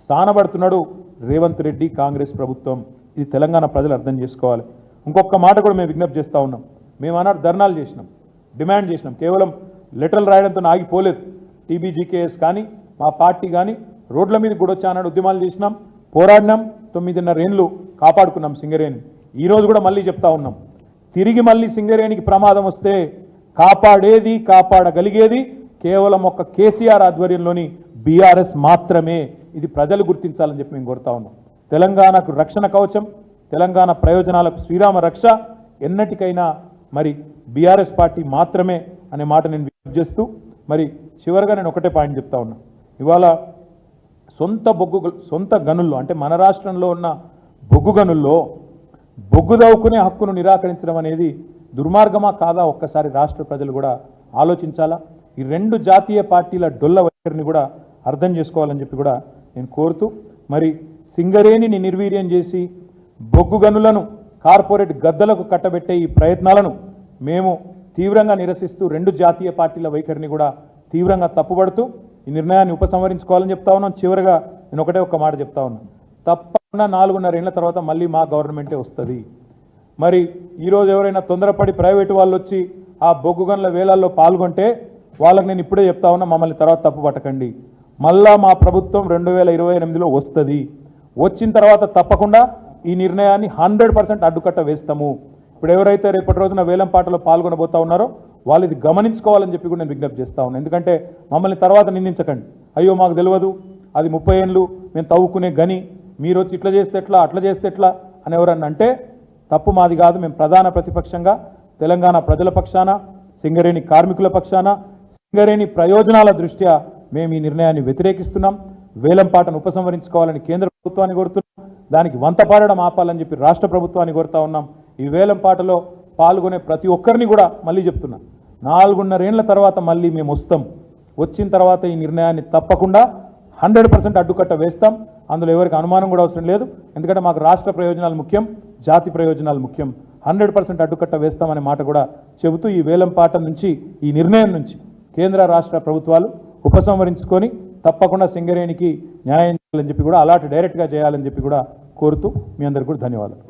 సానబడుతున్నాడు రేవంత్ రెడ్డి కాంగ్రెస్ ప్రభుత్వం. ఇది తెలంగాణ ప్రజలు అర్థం చేసుకోవాలి. ఇంకొక మాట కూడా మేము విజ్ఞప్తి చేస్తూ ఉన్నాం. మేము ఆనాడు ధర్నాలు చేసినాం, డిమాండ్ చేసినాం. కేవలం లెటర్లు రాయడంతో ఆగిపోలేదు. టీబీజీకేఎస్ కానీ మా పార్టీ కానీ రోడ్ల మీద కూడా వచ్చి ఆనాడు ఉద్యమాలు చేసినాం, పోరాడినాం. 9.5 ఏళ్ళు కాపాడుకున్నాం సింగరేణి. ఈరోజు కూడా మళ్ళీ చెప్తా ఉన్నాం, తిరిగి మళ్ళీ సింగరేణికి ప్రమాదం వస్తే కాపాడేది కాపాడగలిగేది కేవలం ఒక కేసీఆర్ ఆధ్వర్యంలోని బీఆర్ఎస్ మాత్రమే. ఇది ప్రజలు గుర్తించాలని చెప్పి మేము కోరుతా ఉన్నాం. తెలంగాణకు రక్షణ కవచం, తెలంగాణ ప్రయోజనాలకు శ్రీరామ రక్ష ఎన్నటికైనా మరి బీఆర్ఎస్ పార్టీ మాత్రమే అనే మాట నేను విజ్ఞప్తి చేస్తూ మరి చివరిగా నేను ఒకటే పాయింట్ చెప్తా ఉన్నా. ఇవాళ సొంత గనుల్లో అంటే మన రాష్ట్రంలో ఉన్న బొగ్గు గనుల్లో బొగ్గు దవ్వుకునే హక్కును నిరాకరించడం అనేది దుర్మార్గమా కాదా ఒక్కసారి రాష్ట్ర ప్రజలు కూడా ఆలోచించాలా. ఈ రెండు జాతీయ పార్టీల డొల్ల వైఖరిని కూడా అర్థం చేసుకోవాలని చెప్పి కూడా నేను కోరుతూ మరి సింగరేణిని నిర్వీర్యం చేసి బొగ్గు గనులను కార్పొరేట్ గద్దలకు కట్టబెట్టే ఈ ప్రయత్నాలను మేము తీవ్రంగా నిరసిస్తూ రెండు జాతీయ పార్టీల వైఖరిని కూడా తీవ్రంగా తప్పుపడుతూ ఈ నిర్ణయాన్ని ఉపసంహరించుకోవాలని చెప్తా ఉన్నాం. చివరిగా నేను ఒకటే ఒక్క మాట చెప్తా ఉన్నాను, తప్పకుండా 4.5 ఏళ్ల తర్వాత మళ్ళీ మా గవర్నమెంటే వస్తుంది. మరి ఈరోజు ఎవరైనా తొందరపడి ప్రైవేటు వాళ్ళు వచ్చి ఆ బొగ్గు గనుల వేలాల్లో పాల్గొంటే వాళ్ళకి నేను ఇప్పుడే చెప్తా ఉన్నా, మమ్మల్ని తర్వాత తప్పు పట్టకండి. మళ్ళా మా ప్రభుత్వం 2028లో వస్తుంది. వచ్చిన తర్వాత తప్పకుండా ఈ నిర్ణయాన్ని 100% అడ్డుకట్ట వేస్తాము. ఇప్పుడు ఎవరైతే రేపటి రోజున వేలంపాటలో పాల్గొనబోతా ఉన్నారో వాళ్ళు ఇది గమనించుకోవాలని చెప్పి కూడా నేను విజ్ఞప్తి చేస్తా ఉన్నాను. ఎందుకంటే మమ్మల్ని తర్వాత నిందించకండి, అయ్యో మాకు తెలియదు, అది 30 ఏళ్ళు మేము తవ్వుకునే గని, మీరు వచ్చి ఇట్లా చేస్తే ఎట్లా అట్లా చేస్తే ఎట్లా అని ఎవరన్నా అంటే తప్పు మాది కాదు. మేము ప్రధాన ప్రతిపక్షంగా తెలంగాణ ప్రజల పక్షాన, సింగరేణి కార్మికుల పక్షాన, సింగరేణి ప్రయోజనాల దృష్ట్యా మేము ఈ నిర్ణయాన్ని వ్యతిరేకిస్తున్నాం. వేలంపాటను ఉపసంహరించుకోవాలని కేంద్ర ప్రభుత్వాన్ని కోరుతున్నాం, దానికి వంతపాడడం ఆపాలని చెప్పి రాష్ట్ర ప్రభుత్వాన్ని కోరుతా ఉన్నాం. ఈ వేలంపాటలో పాల్గొనే ప్రతి ఒక్కరిని కూడా మళ్ళీ చెప్తున్నా, 4.5 ఏళ్ల తర్వాత మళ్ళీ మేము వస్తాం. వచ్చిన తర్వాత ఈ నిర్ణయాన్ని తప్పకుండా 100% అడ్డుకట్ట వేస్తాం. అందులో ఎవరికి అనుమానం కూడా అవసరం లేదు. ఎందుకంటే మాకు రాష్ట్ర ప్రయోజనాలు ముఖ్యం, జాతి ప్రయోజనాలు ముఖ్యం. 100% అడ్డుకట్ట వేస్తామనే మాట కూడా చెబుతూ ఈ వేలంపాట నుంచి, ఈ నిర్ణయం నుంచి కేంద్ర రాష్ట్ర ప్రభుత్వాలు ఉపసంహరించుకొని తప్పకుండా సింగరేణికి న్యాయం చేయాలని చెప్పి కూడా అలాంటి డైరెక్ట్గా చేయాలని చెప్పి కూడా కోరుతూ మీ అందరికీ కూడా ధన్యవాదాలు.